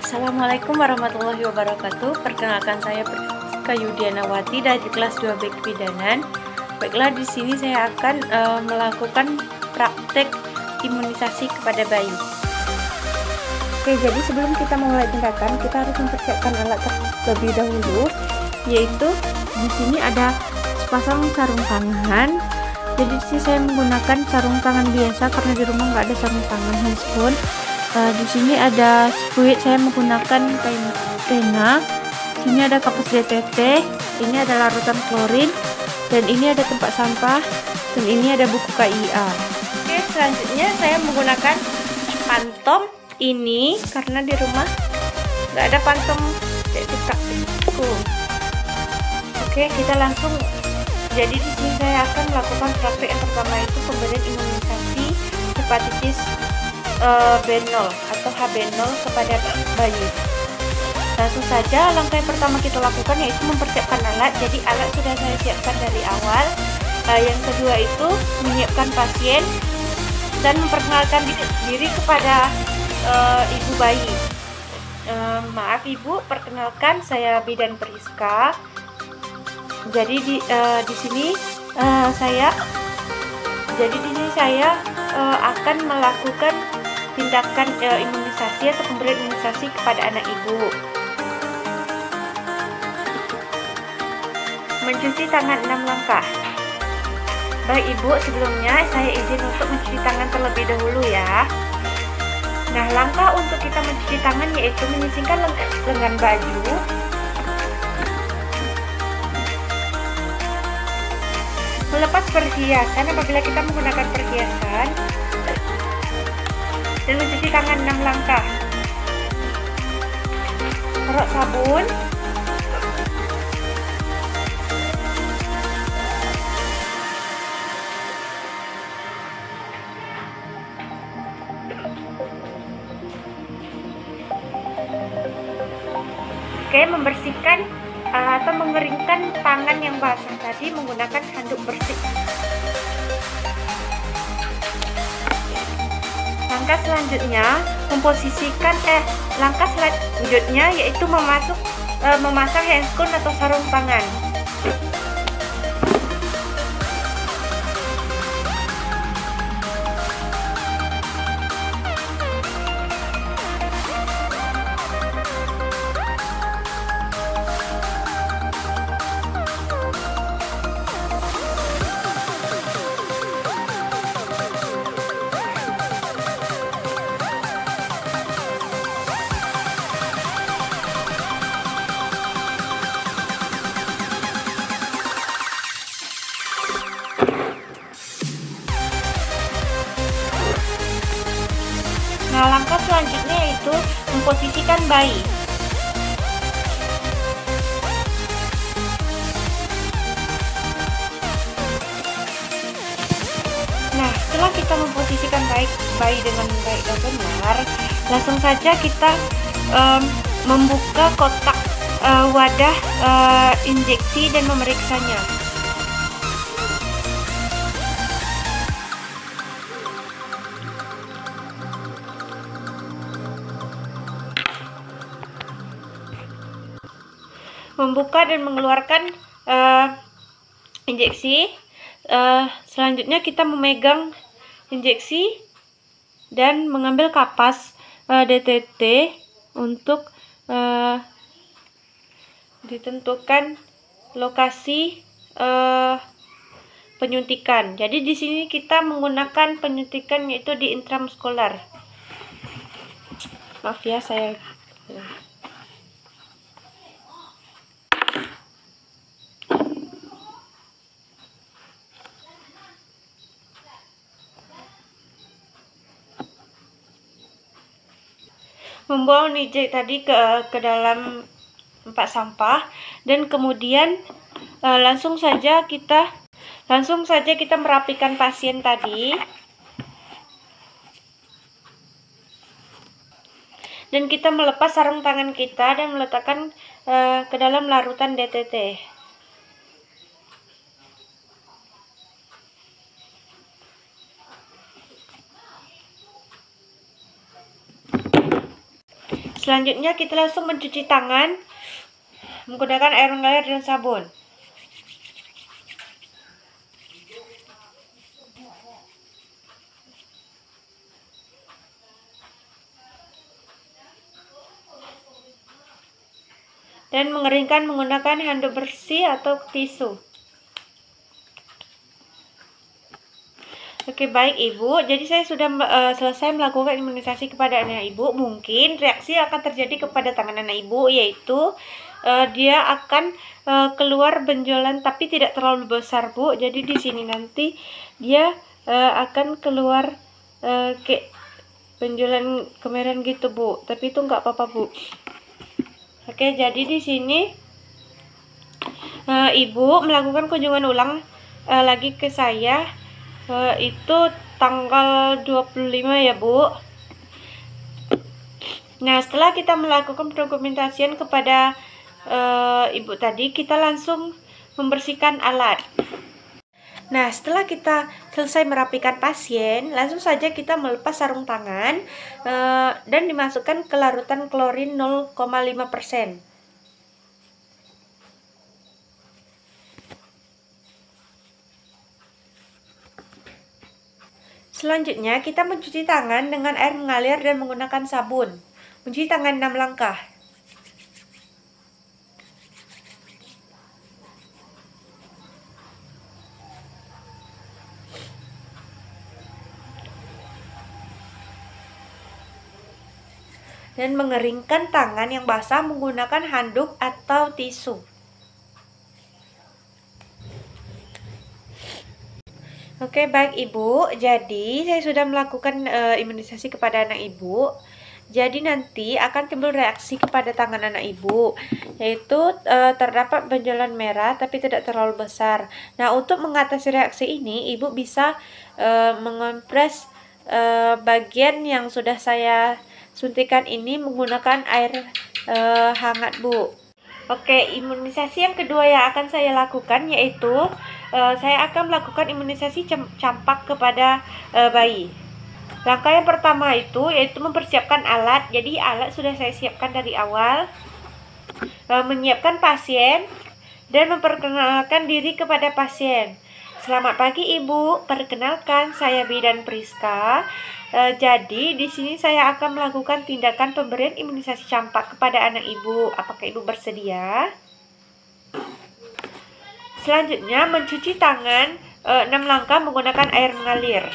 Assalamualaikum warahmatullahi wabarakatuh. Perkenalkan, saya Priska Yudianawati dari kelas 2B Kebidanan. Baiklah, di sini saya akan melakukan praktek imunisasi kepada bayi. Oke, jadi sebelum kita memulai tindakan, kita harus mempersiapkan alat terlebih dahulu, yaitu di sini ada sepasang sarung tangan. Jadi di sini saya menggunakan sarung tangan biasa karena di rumah nggak ada sarung tangan handscoon. Di sini ada squid, saya menggunakan pena. Sini ada kapas DTT, ini ada larutan klorin, dan ini ada tempat sampah, dan ini ada buku KIA. Oke, selanjutnya saya menggunakan pantom ini karena di rumah nggak ada pantom detikku. Oke, kita langsung. Jadi di sini saya akan melakukan praktek yang pertama, itu pemberian imunisasi hepatitis B0 atau HB0 kepada bayi. Langsung saja, langkah yang pertama kita lakukan yaitu mempersiapkan alat. Jadi alat sudah saya siapkan dari awal. Yang kedua itu menyiapkan pasien dan memperkenalkan diri kepada ibu bayi. Maaf Ibu, perkenalkan saya Bidan Priska. Jadi di sini saya akan melakukan tindakan imunisasi atau pemberian imunisasi kepada anak ibu. Mencuci tangan 6 langkah. Baik Ibu, sebelumnya saya izin untuk mencuci tangan terlebih dahulu ya. Nah, langkah untuk kita mencuci tangan yaitu menyisingkan lengan baju, melepas perhiasan apabila kita menggunakan perhiasan, dan mencuci tangan 6 langkah. Taruh sabun, oke, membersihkan atau mengeringkan tangan yang basah tadi menggunakan handuk bersih. Langkah selanjutnya yaitu memasang handscoon atau sarung tangan. Nah, langkah selanjutnya yaitu memposisikan bayi. Nah, setelah kita memposisikan bayi dengan baik dan benar, langsung saja kita membuka kotak wadah injeksi dan memeriksanya. Membuka dan mengeluarkan injeksi. Selanjutnya kita memegang injeksi dan mengambil kapas DTT untuk ditentukan lokasi penyuntikan. Jadi di sini kita menggunakan penyuntikan yaitu di intramuskular. Maaf ya, saya membuang injek tadi ke dalam tempat sampah, dan kemudian langsung saja kita merapikan pasien tadi, dan kita melepas sarung tangan kita dan meletakkan ke dalam larutan DTT. Selanjutnya kita langsung mencuci tangan menggunakan air mengalir dan sabun. Dan mengeringkan menggunakan handuk bersih atau tisu. Oke, baik Ibu. Jadi saya sudah selesai melakukan imunisasi kepada anak Ibu. Mungkin reaksi akan terjadi kepada tangan anak Ibu, yaitu dia akan keluar benjolan tapi tidak terlalu besar, Bu. Jadi di sini nanti dia akan keluar kayak benjolan kemerahan gitu, Bu. Tapi itu nggak apa-apa, Bu. Oke, jadi di sini Ibu melakukan kunjungan ulang lagi ke saya, itu tanggal 25 ya, Bu. Nah, setelah kita melakukan dokumentasian kepada Ibu tadi, kita langsung membersihkan alat. Nah, setelah kita selesai merapikan pasien, langsung saja kita melepas sarung tangan dan dimasukkan ke larutan klorin 0,5%. Selanjutnya, kita mencuci tangan dengan air mengalir dan menggunakan sabun. Mencuci tangan 6 langkah. Dan mengeringkan tangan yang basah menggunakan handuk atau tisu. Oke, baik Ibu. Jadi, saya sudah melakukan imunisasi kepada anak Ibu. Jadi nanti akan timbul reaksi kepada tangan anak Ibu, yaitu terdapat benjolan merah tapi tidak terlalu besar. Nah, untuk mengatasi reaksi ini, Ibu bisa mengompres bagian yang sudah saya suntikan ini menggunakan air hangat, Bu. Oke, imunisasi yang kedua yang akan saya lakukan yaitu saya akan melakukan imunisasi campak kepada bayi. Langkah yang pertama itu yaitu mempersiapkan alat. Jadi alat sudah saya siapkan dari awal. Menyiapkan pasien dan memperkenalkan diri kepada pasien. Selamat pagi Ibu, perkenalkan saya Bidan Priska. Jadi di sini saya akan melakukan tindakan pemberian imunisasi campak kepada anak Ibu. Apakah Ibu bersedia? Selanjutnya mencuci tangan 6 langkah menggunakan air mengalir.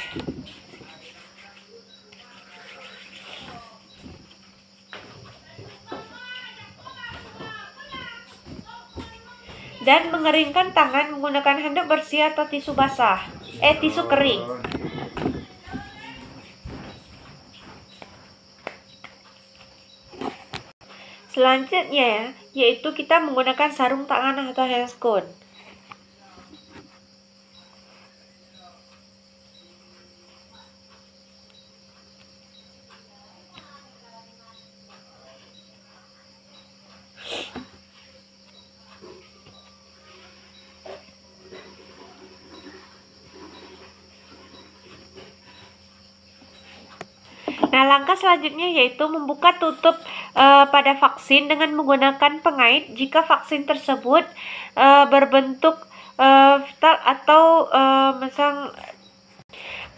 Dan mengeringkan tangan menggunakan handuk bersih atau tisu basah, tisu kering. Selanjutnya yaitu kita menggunakan sarung tangan atau handscoon. Nah, langkah selanjutnya yaitu membuka tutup pada vaksin dengan menggunakan pengait jika vaksin tersebut berbentuk vial atau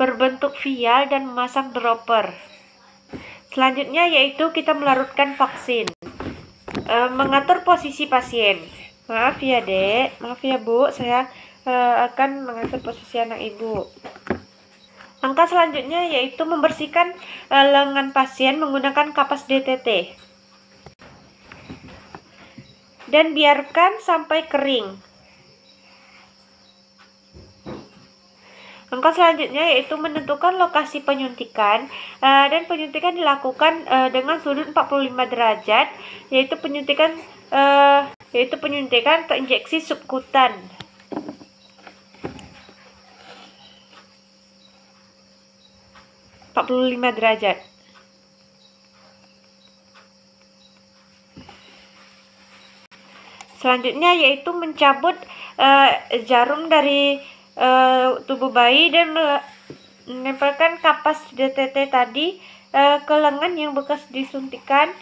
berbentuk vial dan memasang dropper. Selanjutnya yaitu kita melarutkan vaksin. Mengatur posisi pasien. Maaf ya Dek, maaf ya Bu, saya akan mengatur posisi anak Ibu. Langkah selanjutnya yaitu membersihkan lengan pasien menggunakan kapas DTT. Dan biarkan sampai kering. Langkah selanjutnya yaitu menentukan lokasi penyuntikan dan penyuntikan dilakukan dengan sudut 45 derajat yaitu penyuntikan atau injeksi subkutan. derajat. Selanjutnya yaitu mencabut jarum dari tubuh bayi dan menempelkan kapas DTT tadi ke lengan yang bekas disuntikan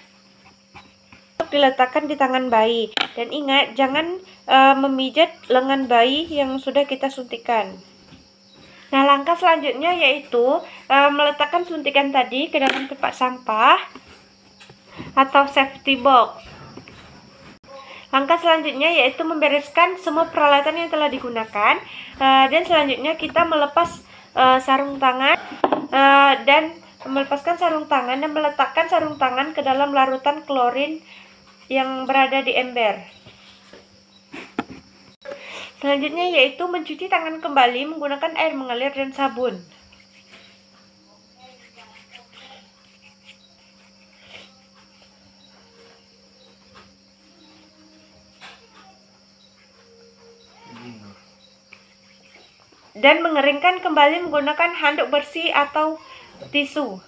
diletakkan di tangan bayi. Dan ingat, jangan memijat lengan bayi yang sudah kita suntikan. Nah, langkah selanjutnya yaitu meletakkan suntikan tadi ke dalam tempat sampah atau safety box. Langkah selanjutnya yaitu membereskan semua peralatan yang telah digunakan, dan selanjutnya kita melepas sarung tangan dan melepaskan sarung tangan dan meletakkan sarung tangan ke dalam larutan klorin yang berada di ember. Selanjutnya yaitu mencuci tangan kembali menggunakan air mengalir dan sabun. Dan mengeringkan kembali menggunakan handuk bersih atau tisu.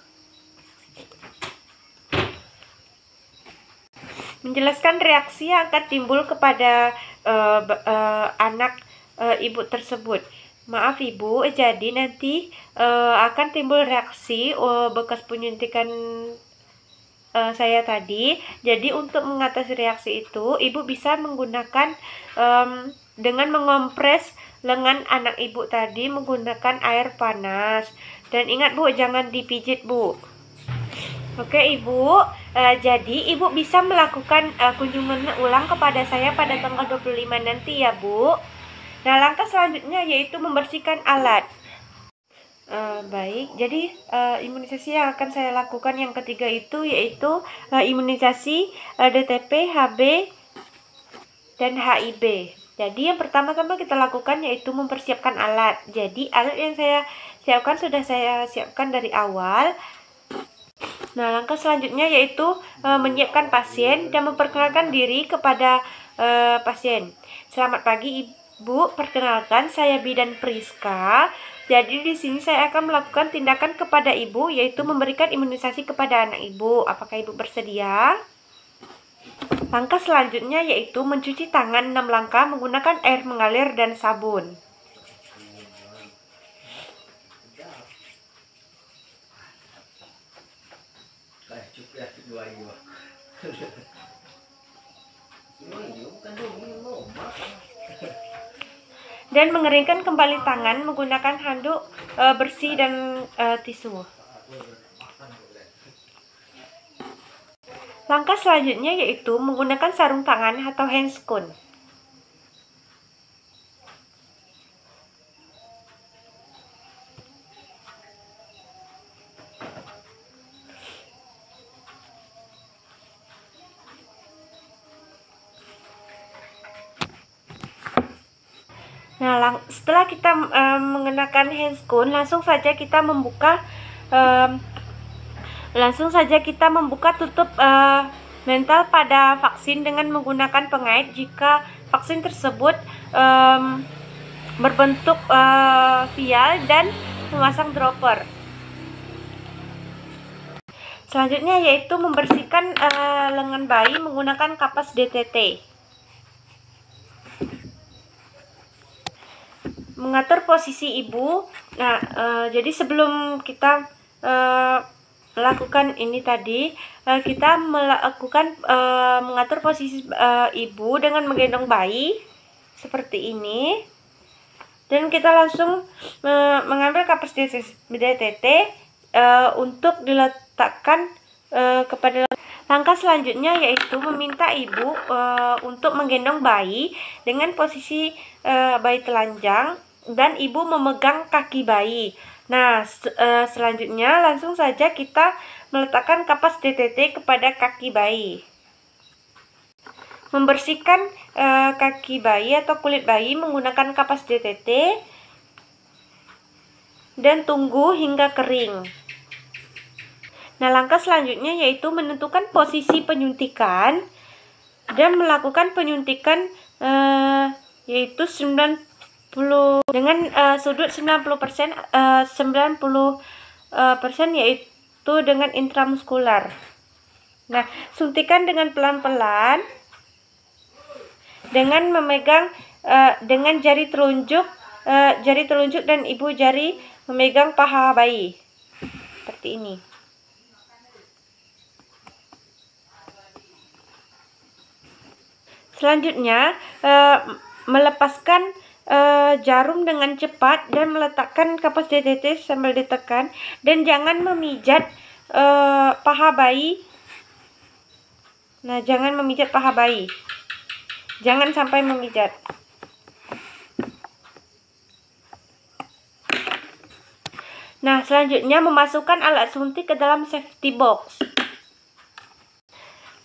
Menjelaskan reaksi yang akan timbul kepada anak ibu tersebut. Maaf ibu, jadi nanti akan timbul reaksi bekas penyuntikan saya tadi. Jadi untuk mengatasi reaksi itu, ibu bisa menggunakan dengan mengompres lengan anak ibu tadi menggunakan air panas. Dan ingat bu, jangan dipijit bu. Oke ibu, jadi ibu bisa melakukan kunjungan ulang kepada saya pada tanggal 25 nanti ya bu. Nah, langkah selanjutnya yaitu membersihkan alat. Baik, jadi imunisasi yang akan saya lakukan yang ketiga itu yaitu imunisasi DTP, HB, dan HIB. Jadi yang pertama-tama kita lakukan yaitu mempersiapkan alat. Jadi alat yang saya siapkan sudah saya siapkan dari awal. Nah, langkah selanjutnya yaitu menyiapkan pasien dan memperkenalkan diri kepada pasien. Selamat pagi Ibu, perkenalkan saya Bidan Priska. Jadi di sini saya akan melakukan tindakan kepada Ibu yaitu memberikan imunisasi kepada anak Ibu. Apakah Ibu bersedia? Langkah selanjutnya yaitu mencuci tangan 6 langkah menggunakan air mengalir dan sabun. Dan mengeringkan kembali tangan menggunakan handuk bersih dan tisu. Langkah selanjutnya yaitu menggunakan sarung tangan atau handscoon. Nah, setelah kita mengenakan handscoon, langsung saja kita membuka tutup mental pada vaksin dengan menggunakan pengait jika vaksin tersebut berbentuk vial dan memasang dropper. Selanjutnya yaitu membersihkan lengan bayi menggunakan kapas DTT. Mengatur posisi ibu. Nah, jadi sebelum kita melakukan ini tadi, kita melakukan mengatur posisi ibu dengan menggendong bayi seperti ini. Dan kita langsung mengambil kapas DTT untuk diletakkan kepada. Langkah selanjutnya yaitu meminta ibu untuk menggendong bayi dengan posisi bayi telanjang dan ibu memegang kaki bayi. Nah, selanjutnya langsung saja kita meletakkan kapas DTT kepada kaki bayi. Membersihkan kaki bayi atau kulit bayi menggunakan kapas DTT dan tunggu hingga kering. Nah, langkah selanjutnya yaitu menentukan posisi penyuntikan dan melakukan penyuntikan yaitu 90 dengan sudut 90%, 90% yaitu dengan intramuskular. Nah, suntikan dengan pelan-pelan dengan memegang dengan jari telunjuk dan ibu jari memegang paha bayi seperti ini. Selanjutnya, melepaskan jarum dengan cepat dan meletakkan kapas di tetes sambil ditekan, dan jangan memijat paha bayi. Nah, jangan memijat paha bayi. Jangan sampai memijat. Nah, selanjutnya memasukkan alat suntik ke dalam safety box.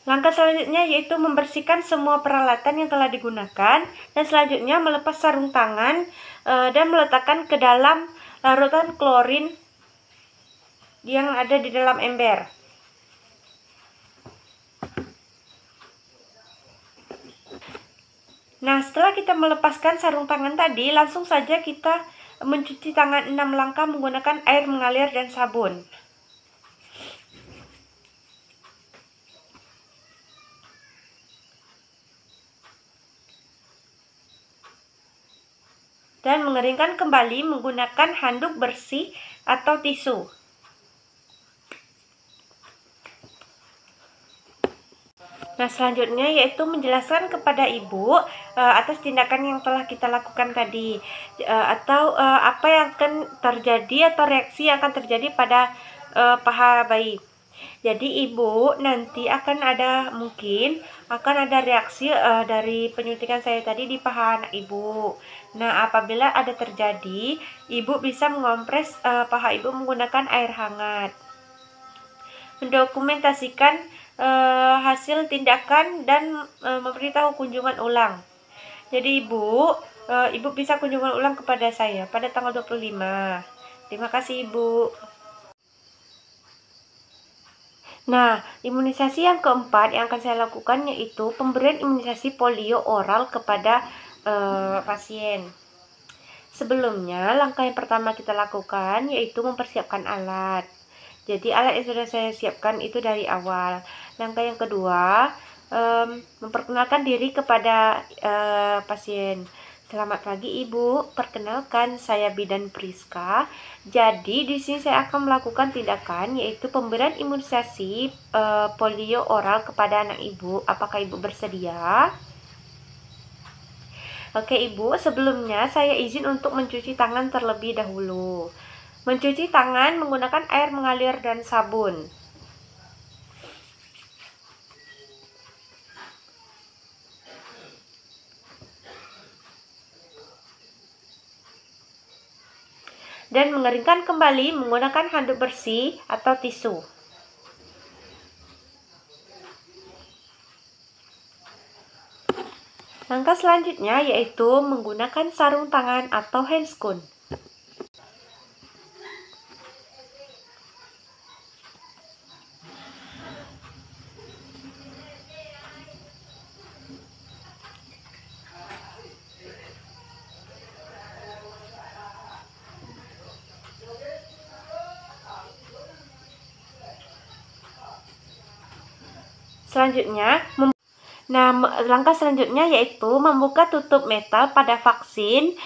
Langkah selanjutnya yaitu membersihkan semua peralatan yang telah digunakan, dan selanjutnya melepas sarung tangan dan meletakkan ke dalam larutan klorin yang ada di dalam ember. Nah, setelah kita melepaskan sarung tangan tadi, langsung saja kita mencuci tangan 6 langkah menggunakan air mengalir dan sabun. Dan mengeringkan kembali menggunakan handuk bersih atau tisu. Nah, selanjutnya yaitu menjelaskan kepada ibu atas tindakan yang telah kita lakukan tadi, atau apa yang akan terjadi atau reaksi yang akan terjadi pada paha bayi. Jadi ibu nanti mungkin akan ada reaksi dari penyuntikan saya tadi di paha anak ibu. Nah, apabila ada terjadi, ibu bisa mengompres paha ibu menggunakan air hangat. Mendokumentasikan hasil tindakan dan memberitahu kunjungan ulang. Jadi ibu bisa kunjungan ulang kepada saya pada tanggal 25. Terima kasih ibu. Nah, imunisasi yang keempat yang akan saya lakukan yaitu pemberian imunisasi polio oral kepada pasien. Sebelumnya, langkah yang pertama kita lakukan yaitu mempersiapkan alat. Jadi alat yang sudah saya siapkan itu dari awal. Langkah yang kedua, memperkenalkan diri kepada pasien. Selamat pagi Ibu, perkenalkan saya Bidan Priska. Jadi di sini saya akan melakukan tindakan yaitu pemberian imunisasi polio oral kepada anak Ibu. Apakah Ibu bersedia? Oke Ibu, sebelumnya saya izin untuk mencuci tangan terlebih dahulu. Mencuci tangan menggunakan air mengalir dan sabun. Dan mengeringkan kembali menggunakan handuk bersih atau tisu. Langkah selanjutnya yaitu menggunakan sarung tangan atau handscoon. Selanjutnya, langkah selanjutnya yaitu membuka tutup metal pada vaksin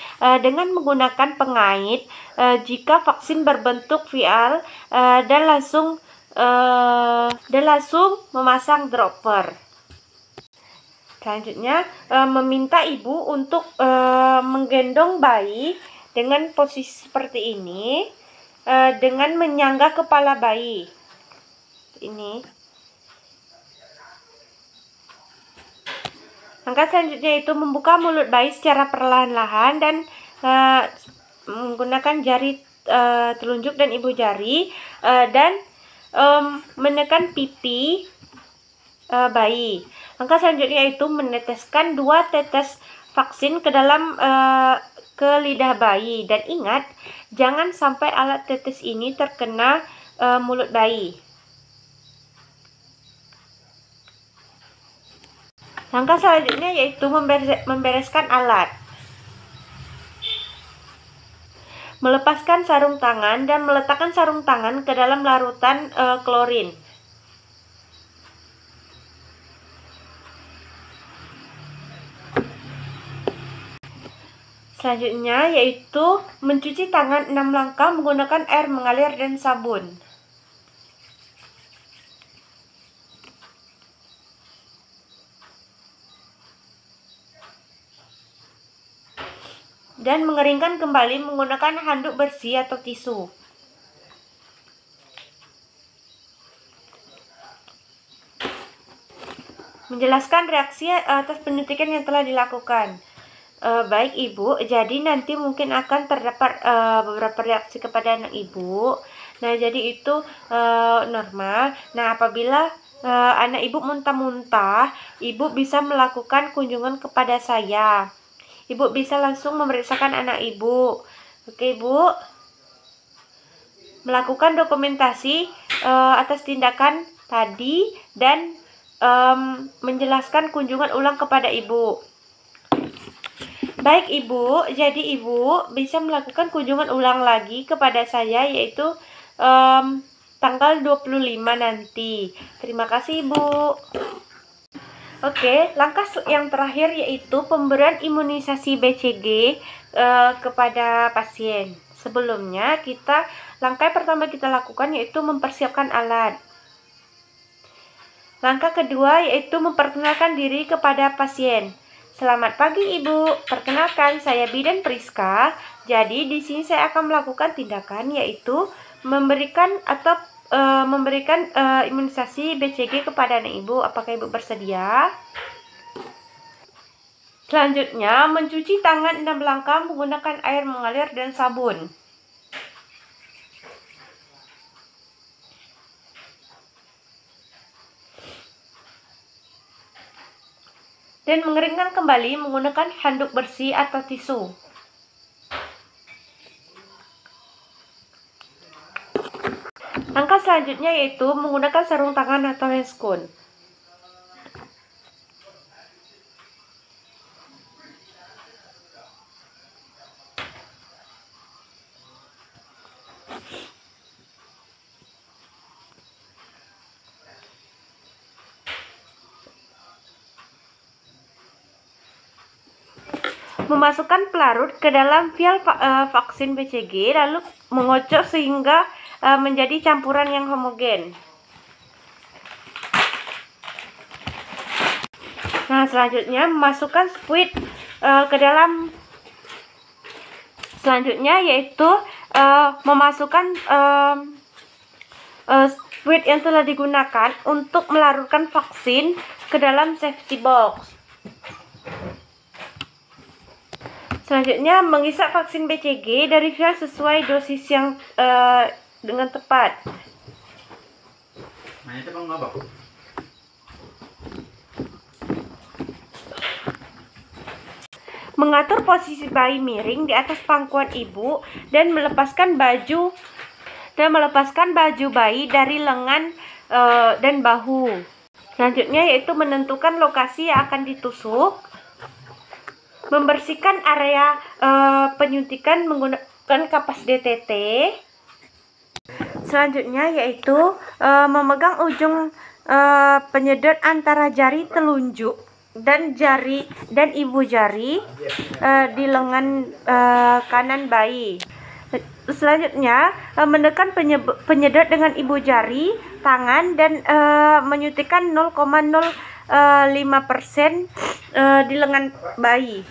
dengan menggunakan pengait jika vaksin berbentuk vial dan langsung memasang dropper. Selanjutnya, meminta ibu untuk menggendong bayi dengan posisi seperti ini, dengan menyangga kepala bayi. Ini. Langkah selanjutnya itu membuka mulut bayi secara perlahan-lahan dan menggunakan jari telunjuk dan ibu jari dan menekan pipi bayi. Langkah selanjutnya itu meneteskan 2 tetes vaksin ke dalam ke lidah bayi, dan ingat jangan sampai alat tetes ini terkena mulut bayi. Langkah selanjutnya yaitu membereskan alat. Melepaskan sarung tangan dan meletakkan sarung tangan ke dalam larutan klorin. Selanjutnya yaitu mencuci tangan 6 langkah menggunakan air mengalir dan sabun. dan mengeringkan kembali menggunakan handuk bersih atau tisu. Menjelaskan reaksi atas penyuntikan yang telah dilakukan. Baik Ibu, jadi nanti mungkin akan terdapat beberapa reaksi kepada anak Ibu. Nah, jadi itu normal. Nah, apabila anak Ibu muntah-muntah, Ibu bisa melakukan kunjungan kepada saya. Ibu bisa langsung memeriksakan anak Ibu. Oke, Ibu. Melakukan dokumentasi atas tindakan tadi dan menjelaskan kunjungan ulang kepada Ibu. Baik Ibu, jadi Ibu bisa melakukan kunjungan ulang lagi kepada saya, yaitu tanggal 25 nanti. Terima kasih Ibu. Oke, langkah yang terakhir yaitu pemberian imunisasi BCG kepada pasien. Sebelumnya langkah pertama kita lakukan yaitu mempersiapkan alat. Langkah kedua yaitu memperkenalkan diri kepada pasien. Selamat pagi Ibu, perkenalkan saya Bidan Priska. Jadi di sini saya akan melakukan tindakan yaitu memberikan imunisasi BCG kepada anak Ibu. Apakah Ibu bersedia? Selanjutnya mencuci tangan 6 langkah menggunakan air mengalir dan sabun. Dan mengeringkan kembali menggunakan handuk bersih atau tisu. Langkah selanjutnya yaitu menggunakan sarung tangan atau handscoon. Memasukkan pelarut ke dalam vial vaksin BCG, lalu mengocok sehingga menjadi campuran yang homogen. Nah, selanjutnya memasukkan squid ke dalam. Selanjutnya yaitu memasukkan squid yang telah digunakan untuk melarutkan vaksin ke dalam safety box. Selanjutnya mengisap vaksin BCG dari vial sesuai dosis yang dengan tepat. Mengatur posisi bayi miring di atas pangkuan ibu dan melepaskan baju bayi dari lengan dan bahu. Selanjutnya yaitu menentukan lokasi yang akan ditusuk. Membersihkan area penyuntikan menggunakan kapas DTT. Selanjutnya yaitu memegang ujung penyedot antara jari telunjuk dan ibu jari di lengan kanan bayi. Selanjutnya menekan penyedot dengan ibu jari tangan dan menyuntikkan 0,05% di lengan bayi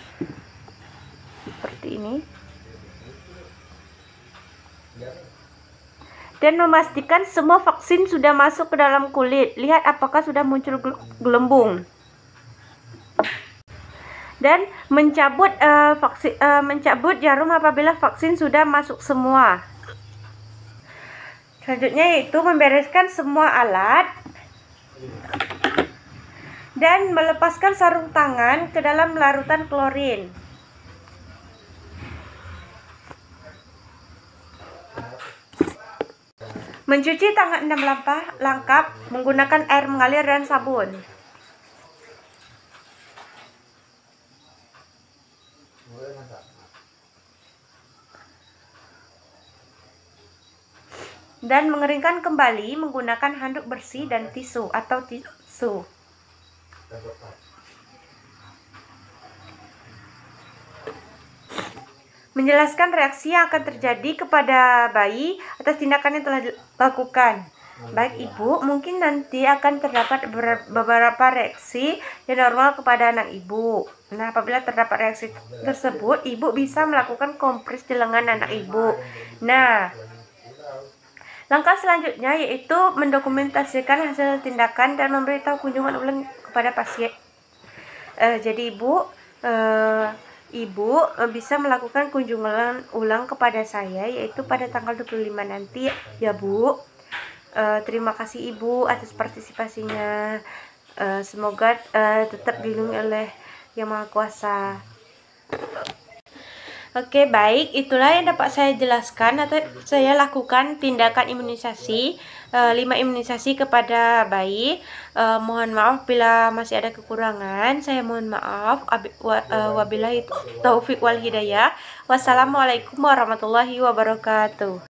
seperti ini, dan memastikan semua vaksin sudah masuk ke dalam kulit. Lihat apakah sudah muncul gelembung, dan mencabut jarum apabila vaksin sudah masuk semua. Selanjutnya yaitu membereskan semua alat dan melepaskan sarung tangan ke dalam larutan klorin. Mencuci tangan 6 langkah menggunakan air mengalir dan sabun. Dan mengeringkan kembali menggunakan handuk bersih dan tisu atau tisu. Menjelaskan reaksi yang akan terjadi kepada bayi atas tindakan yang telah dilakukan. Baik Ibu, mungkin nanti akan terdapat beberapa reaksi yang normal kepada anak Ibu. Nah, apabila terdapat reaksi tersebut, Ibu bisa melakukan kompres di lengan anak Ibu. Nah, langkah selanjutnya yaitu mendokumentasikan hasil tindakan dan memberitahu kunjungan ulang kepada pasien. Jadi Ibu bisa melakukan kunjungan ulang kepada saya yaitu pada tanggal 25 nanti ya Bu. Terima kasih Ibu atas partisipasinya. Semoga tetap dilindungi oleh Yang Maha Kuasa. Oke, baik. Itulah yang dapat saya jelaskan atau saya lakukan tindakan imunisasi 5 imunisasi kepada bayi. Mohon maaf bila masih ada kekurangan. Saya mohon maaf. Wabillahi taufik wal hidayah. Wassalamualaikum warahmatullahi wabarakatuh.